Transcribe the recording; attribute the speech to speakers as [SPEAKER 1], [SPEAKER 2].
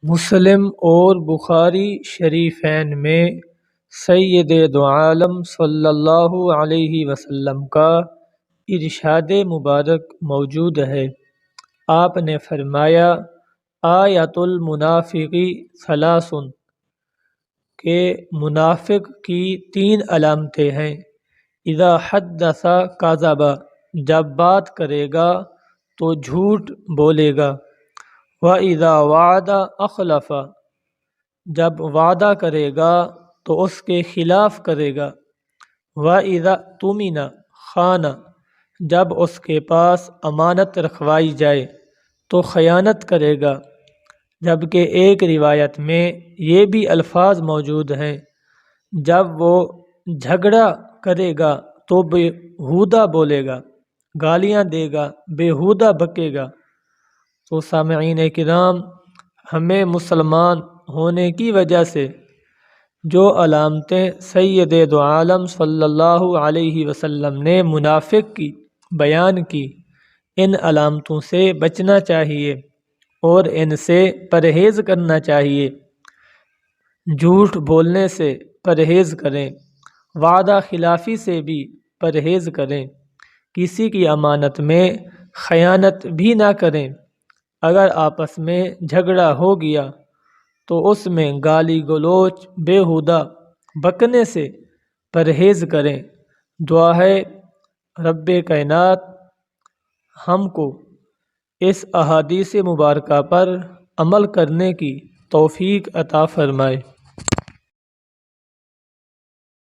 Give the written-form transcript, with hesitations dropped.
[SPEAKER 1] مسلم اور بخاری شریفین میں سید دو عالم صلی اللہ علیہ وسلم کا ارشاد مبارک موجود ہے۔ آپ نے فرمایا آیۃ المنافقی ثلاث، کہ منافق کی 3 علامتیں ہیں۔ اذا حدث کذب، جب بات کرے گا تو جھوٹ بولے گا۔ وَإِذَا وَعَدَ أَخْلَفَ، جب وعدہ کرے گا تو اس کے خلاف کرے گا۔ وَإِذَا اؤْتُمِنَ خَانَ، جب اس کے پاس امانت رکھوائی جائے تو خیانت کرے گا۔ جبکہ ایک روایت میں یہ بھی الفاظ موجود ہیں، جب وہ جھگڑا کرے گا تو بیہودہ بولے گا، گالیاں دے گا، بیہودہ بکے گا۔ تو سامعین کرام، ہمیں مسلمان ہونے کی وجہ سے جو علامتیں سید دو عالم صلی اللہ علیہ وسلم نے منافق کی بیان کی، ان علامتوں سے بچنا چاہیے اور ان سے پرہیز کرنا چاہیے۔ جھوٹ بولنے سے پرہیز کریں، وعدہ خلافی سے بھی پرہیز کریں، کسی کی امانت میں خیانت بھی نہ کریں۔ اگر آپس میں جھگڑا ہو گیا تو اس میں گالی گلوچ بیہودہ بکنے سے پرہیز کریں۔ دعا ہے رب کائنات ہم کو اس احادیث مبارکہ پر عمل کرنے کی توفیق عطا فرمائے۔